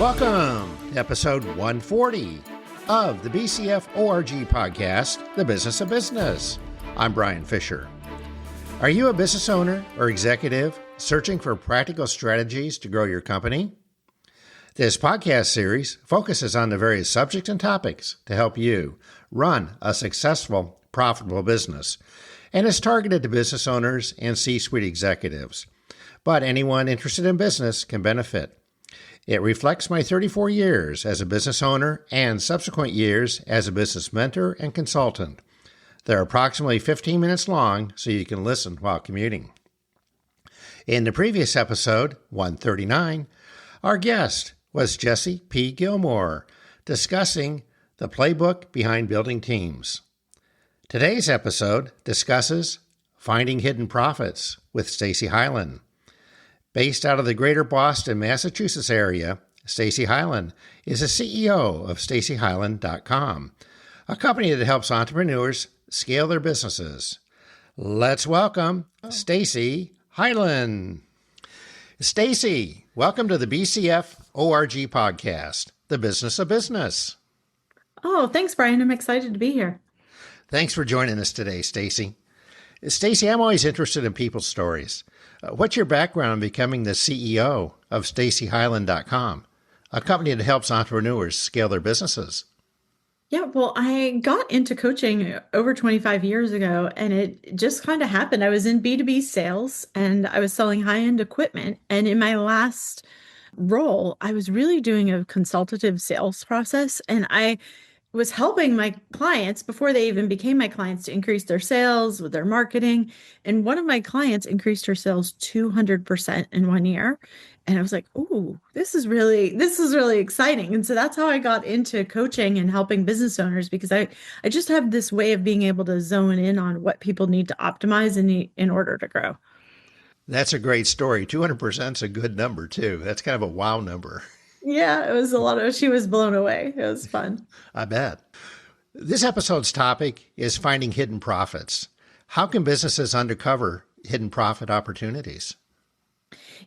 Welcome to episode 140 of the BCF ORG podcast, The Business of Business. I'm Brian Fisher. Are you a business owner or executive searching for practical strategies to grow your company? This podcast series focuses on the various subjects and topics to help you run a successful, profitable business, and is targeted to business owners and C-suite executives. But anyone interested in business can benefit. It reflects my 34 years as a business owner and subsequent years as a business mentor and consultant. They're approximately 15 minutes long, so you can listen while commuting. In the previous episode, 139, our guest was Jesse P. Gilmore, discussing the playbook behind building teams. Today's episode discusses finding hidden profits with Stacey Hylen. Based out of the greater Boston, Massachusetts area, Stacey Hylen is the CEO of StaceyHylen.com, a company that helps entrepreneurs scale their businesses. Let's welcome Stacey Hylen. Stacey, welcome to the BCF ORG podcast, The Business of Business. Oh, thanks, Brian. I'm excited to be here. Thanks for joining us today, Stacey. Stacey, I'm always interested in people's stories. What's your background in becoming the CEO of StaceyHylen.com, a company that helps entrepreneurs scale their businesses? Yeah, well, I got into coaching over 25 years ago, and it just kind of happened. I was in B2B sales, and I was selling high-end equipment. And in my last role, I was really doing a consultative sales process, and I was helping my clients before they even became my clients to increase their sales with their marketing. And one of my clients increased her sales 200% in 1 year. And I was like, "Ooh, this is really exciting." And so that's how I got into coaching and helping business owners, because I just have this way of being able to zone in on what people need to optimize in order to grow. That's a great story. 200% is a good number too. That's kind of a wow number. Yeah, it was she was blown away. It was fun. I bet. This episode's topic is finding hidden profits. How can businesses uncover hidden profit opportunities?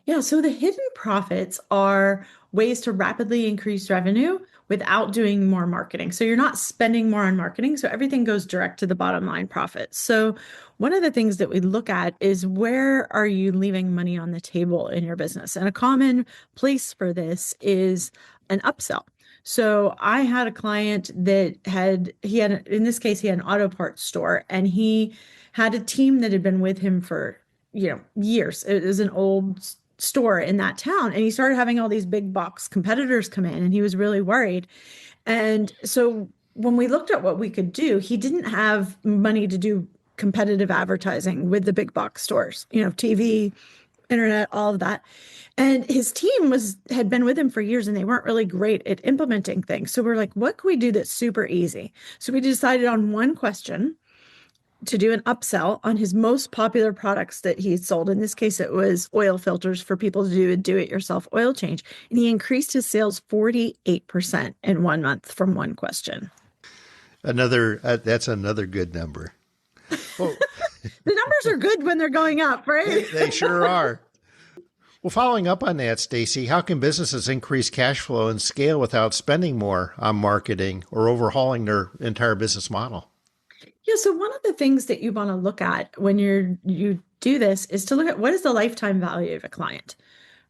Yeah, so the hidden profits are ways to rapidly increase revenue without doing more marketing. So you're not spending more on marketing, so everything goes direct to the bottom line profit. So one of the things that we look at is, where are you leaving money on the table in your business? And a common place for this is an upsell. So I had a client that in this case, he had an auto parts store, and he had a team that had been with him for, years. It was an old store in that town, and he started having all these big box competitors come in, and he was really worried. And so when we looked at what we could do, he didn't have money to do competitive advertising with the big box stores, TV, internet, all of that. And his team had been with him for years, and they weren't really great at implementing things. So we're like, what can we do that's super easy? So we decided on one question to do an upsell on his most popular products that he sold. In this case, it was oil filters for people to do a do-it-yourself oil change. And he increased his sales 48% in 1 month from one question. That's another good number. Well, the numbers are good when they're going up, right? They sure are. Well, following up on that, Stacey, how can businesses increase cash flow and scale without spending more on marketing or overhauling their entire business model? Yeah, so one of the things that you want to look at when you do this is to look at, what is the lifetime value of a client,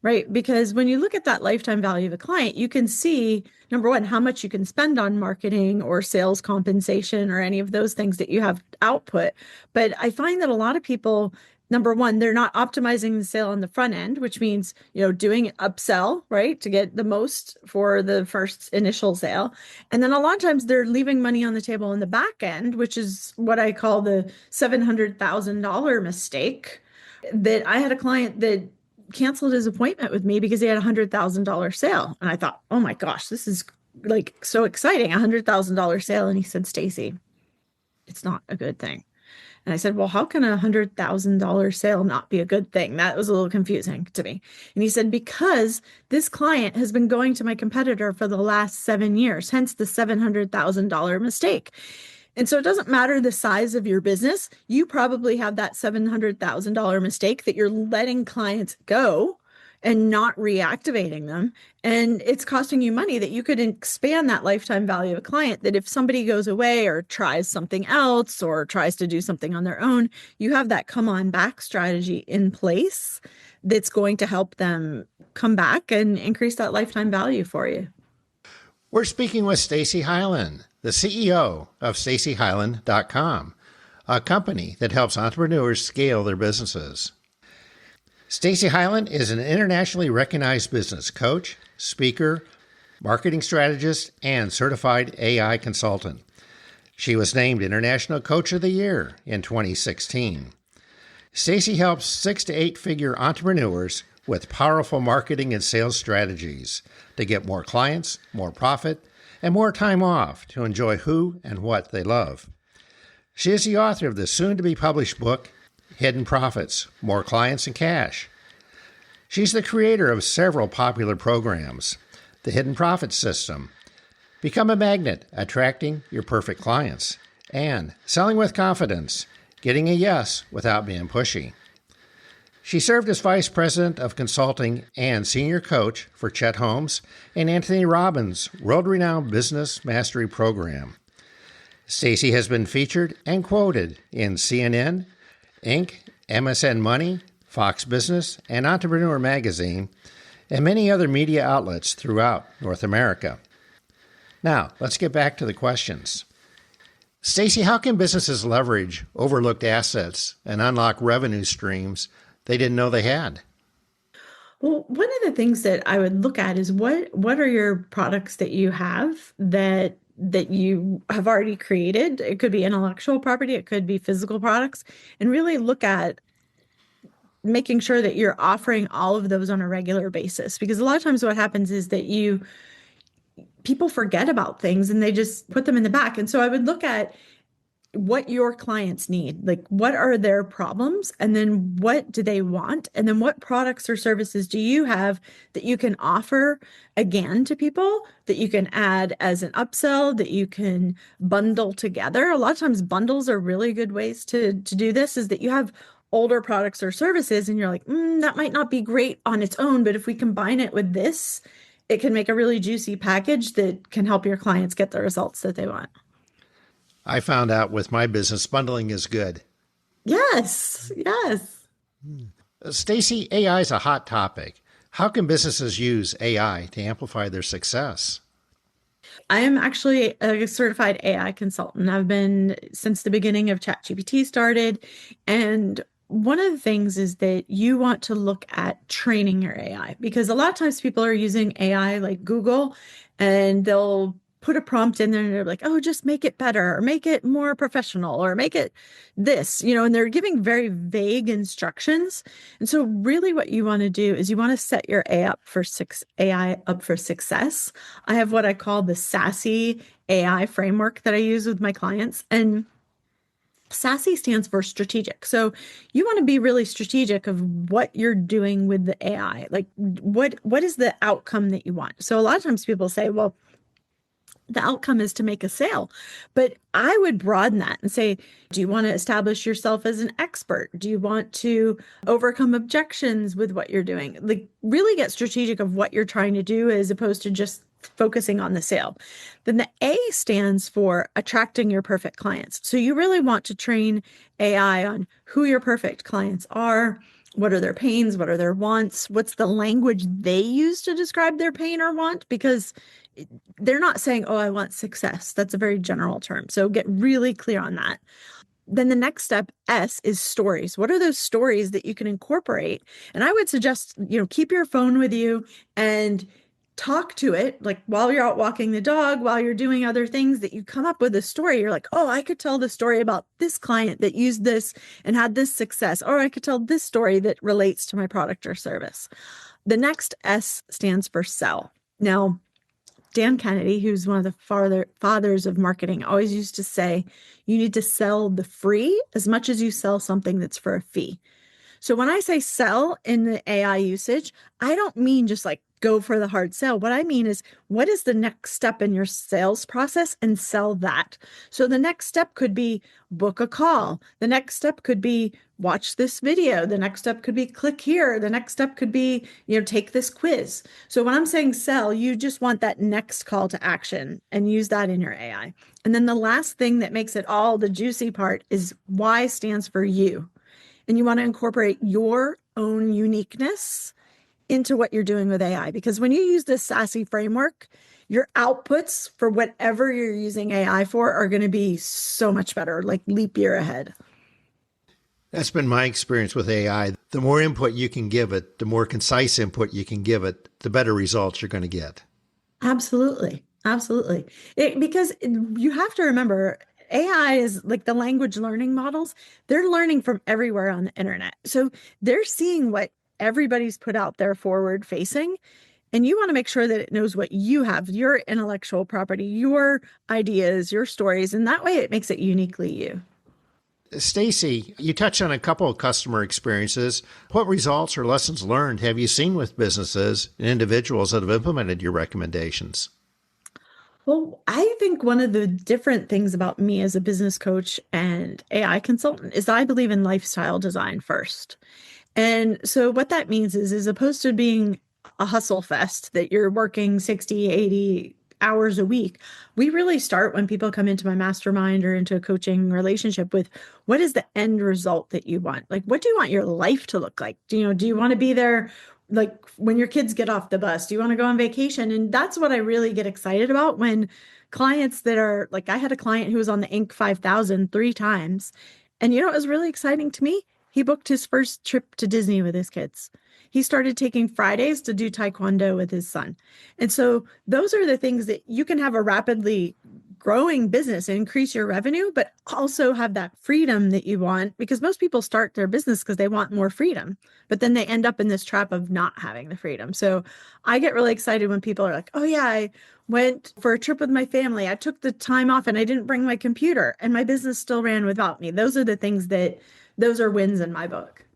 right? Because when you look at that lifetime value of a client, you can see, number one, how much you can spend on marketing or sales compensation or any of those things that you have output. But I find that a lot of people, number one, they're not optimizing the sale on the front end, which means, doing an upsell, right, to get the most for the first initial sale. And then a lot of times they're leaving money on the table in the back end, which is what I call the $700,000 mistake. That I had a client that canceled his appointment with me because he had a $100,000 sale. And I thought, oh my gosh, this is like so exciting, $100,000 sale. And he said, "Stacey, it's not a good thing." And I said, "Well, how can a $100,000 sale not be a good thing?" That was a little confusing to me. And he said, "Because this client has been going to my competitor for the last 7 years, hence the $700,000 mistake." And so it doesn't matter the size of your business. You probably have that $700,000 mistake that you're letting clients go and not reactivating them. And it's costing you money that you could expand that lifetime value of a client, that if somebody goes away or tries something else or tries to do something on their own, you have that come on back strategy in place that's going to help them come back and increase that lifetime value for you. We're speaking with Stacey Hylen, the CEO of StaceyHylen.com, a company that helps entrepreneurs scale their businesses. Stacey Hylen is an internationally recognized business coach, speaker, marketing strategist, and certified AI consultant. She was named International Coach of the Year in 2016. Stacey helps 6 to 8 figure entrepreneurs with powerful marketing and sales strategies to get more clients, more profit, and more time off to enjoy who and what they love. She is the author of the soon-to-be-published book, Hidden Profits, More Clients and Cash. She's the creator of several popular programs, the Hidden Profits System, Become a Magnet, Attracting Your Perfect Clients, and Selling with Confidence, Getting a Yes Without Being Pushy. She served as Vice President of Consulting and Senior Coach for Chet Holmes and Anthony Robbins' world-renowned Business Mastery Program. Stacey has been featured and quoted in CNN, Inc., MSN Money, Fox Business, and Entrepreneur Magazine, and many other media outlets throughout North America. Now, let's get back to the questions. Stacey, how can businesses leverage overlooked assets and unlock revenue streams they didn't know they had? Well, one of the things that I would look at is what are your products that you have that you have already created. It could be intellectual property, it could be physical products, and really look at making sure that you're offering all of those on a regular basis. Because a lot of times what happens is that people forget about things and they just put them in the back. And so I would look at what your clients need, like what are their problems, and then what do they want, and then what products or services do you have that you can offer again to people, that you can add as an upsell, that you can bundle together. A lot of times bundles are really good ways to do this, is that you have older products or services and you're like, that might not be great on its own, but if we combine it with this, it can make a really juicy package that can help your clients get the results that they want. I found out with my business, bundling is good. Yes, yes. Stacey, AI is a hot topic. How can businesses use AI to amplify their success? I am actually a certified AI consultant. I've been since the beginning of ChatGPT started. And one of the things is that you want to look at training your AI, because a lot of times people are using AI like Google and they'll put a prompt in there and they're like, oh, just make it better or make it more professional or make it this, and they're giving very vague instructions. And so really what you want to do is you want to set your AI up for success. I have what I call the SASSY AI framework that I use with my clients. And SASSY stands for strategic. So you want to be really strategic of what you're doing with the AI. Like what is the outcome that you want? So a lot of times people say, well, the outcome is to make a sale. But I would broaden that and say, do you want to establish yourself as an expert? Do you want to overcome objections with what you're doing? Like really get strategic of what you're trying to do as opposed to just focusing on the sale. Then the A stands for attracting your perfect clients. So you really want to train AI on who your perfect clients are. What are their pains? What are their wants? What's the language they use to describe their pain or want? Because they're not saying, oh, I want success. That's a very general term. So get really clear on that. Then the next step, S, is stories. What are those stories that you can incorporate? And I would suggest, keep your phone with you and talk to it, like while you're out walking the dog, while you're doing other things, that you come up with a story. You're like, oh, I could tell the story about this client that used this and had this success, or I could tell this story that relates to my product or service. The next S stands for sell. Now, Dan Kennedy, who's one of the fathers of marketing, always used to say, you need to sell the free as much as you sell something that's for a fee. So when I say sell in the AI usage, I don't mean just like go for the hard sale. What I mean is, what is the next step in your sales process and sell that? So the next step could be book a call. The next step could be watch this video. The next step could be click here. The next step could be, take this quiz. So when I'm saying sell, you just want that next call to action and use that in your AI. And then the last thing that makes it all the juicy part is Y stands for you. And you want to incorporate your own uniqueness into what you're doing with AI. Because when you use this SASE framework, your outputs for whatever you're using AI for are going to be so much better, like leap year ahead. That's been my experience with AI. The more input you can give it, the more concise input you can give it, the better results you're going to get. Absolutely. Absolutely. Because you have to remember, AI is like the language learning models. They're learning from everywhere on the internet. So they're seeing what everybody's put out there forward facing. And you want to make sure that it knows what you have, your intellectual property, your ideas, your stories. And that way it makes it uniquely you. Stacey, you touched on a couple of customer experiences. What results or lessons learned have you seen with businesses and individuals that have implemented your recommendations? Well, I think one of the different things about me as a business coach and AI consultant is I believe in lifestyle design first. And so what that means is, as opposed to being a hustle fest that you're working 60, 80 hours a week, we really start when people come into my mastermind or into a coaching relationship with, what is the end result that you want? Like, what do you want your life to look like? Do you want to be there like when your kids get off the bus? Do you want to go on vacation? And that's what I really get excited about when clients that are like, I had a client who was on the Inc. 5000 3 times. And it was really exciting to me. He booked his first trip to Disney with his kids. He started taking Fridays to do Taekwondo with his son. And so those are the things that you can have a rapidly growing business and increase your revenue, but also have that freedom that you want, because most people start their business because they want more freedom, but then they end up in this trap of not having the freedom. So I get really excited when people are like, oh yeah, I went for a trip with my family. I took the time off and I didn't bring my computer and my business still ran without me. Those are the things those are wins in my book.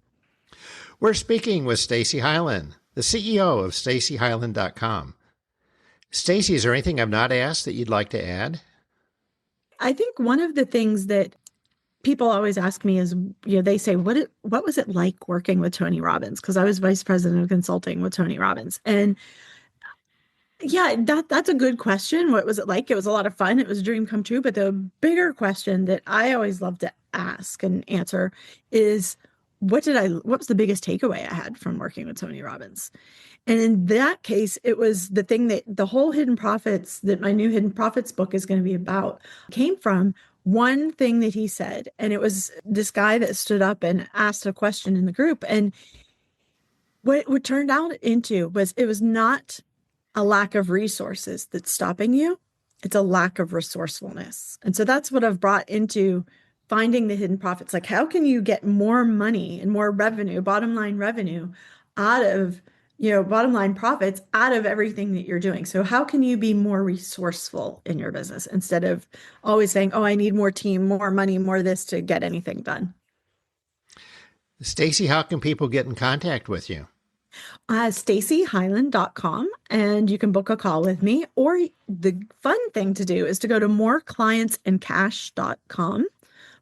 We're speaking with Stacey Hylen, the CEO of StaceyHylen.com. Stacey, is there anything I've not asked that you'd like to add? I think one of the things that people always ask me is, they say, what was it like working with Tony Robbins? Because I was vice president of consulting with Tony Robbins. And yeah, that's a good question. What was it like? It was a lot of fun. It was a dream come true. But the bigger question that I always love to ask and answer is, what was the biggest takeaway I had from working with Tony Robbins? And in that case, it was the thing that the whole Hidden Profits, that my new Hidden Profits book is going to be about, came from one thing that he said. And it was this guy that stood up and asked a question in the group. And what it turned out into was, it was not a lack of resources that's stopping you. It's a lack of resourcefulness. And so that's what I've brought into finding the hidden profits. Like, how can you get more money and more revenue, bottom line revenue out of, bottom line profits out of everything that you're doing? So how can you be more resourceful in your business instead of always saying, oh, I need more team, more money, more this to get anything done? Stacey, how can people get in contact with you? StaceyHylen.com, and you can book a call with me. Or the fun thing to do is to go to moreclientsandcash.com,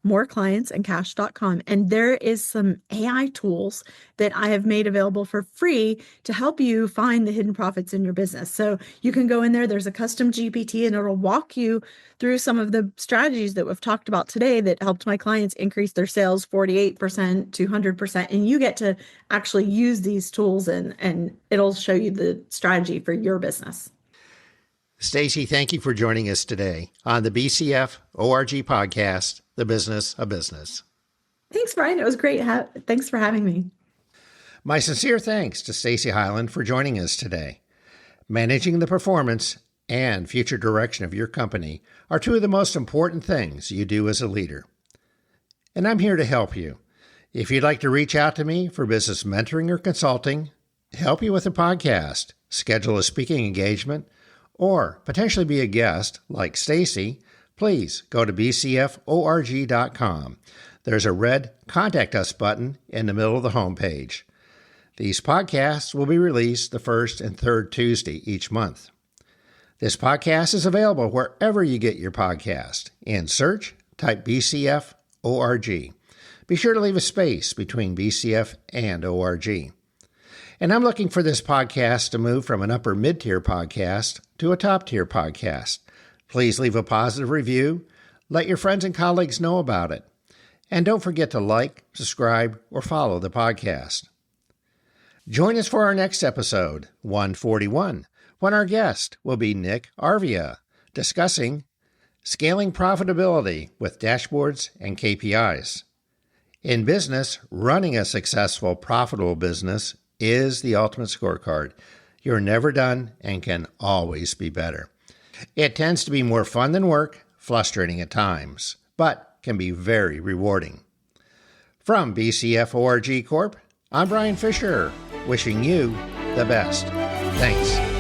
moreclientsandcash.com. And there is some AI tools that I have made available for free to help you find the hidden profits in your business. So you can go in there. There's a custom GPT, and it'll walk you through some of the strategies that we've talked about today that helped my clients increase their sales 48%, 200%. And you get to actually use these tools, and it'll show you the strategy for your business. Stacey, thank you for joining us today on the BCF ORG podcast, The Business of Business. Thanks, Brian. It was great. Thanks for having me. My sincere thanks to Stacey Hylen for joining us today. Managing the performance and future direction of your company are two of the most important things you do as a leader. And I'm here to help you. If you'd like to reach out to me for business mentoring or consulting, help you with a podcast, schedule a speaking engagement, or potentially be a guest like Stacey, please go to bcforg.com. There's a red Contact Us button in the middle of the homepage. These podcasts will be released the first and third Tuesday each month. This podcast is available wherever you get your podcast. In search, type BCF ORG. Be sure to leave a space between BCF and ORG. And I'm looking for this podcast to move from an upper mid-tier podcast to a top-tier podcast. Please leave a positive review. Let your friends and colleagues know about it. And don't forget to like, subscribe, or follow the podcast. Join us for our next episode, 141, when our guest will be Nick Arvia, discussing scaling profitability with dashboards and KPIs. In business, running a successful, profitable business is the ultimate scorecard. You're never done and can always be better. It tends to be more fun than work, frustrating at times, but can be very rewarding. From BCF ORG Corp., I'm Brian Fisher, wishing you the best. Thanks.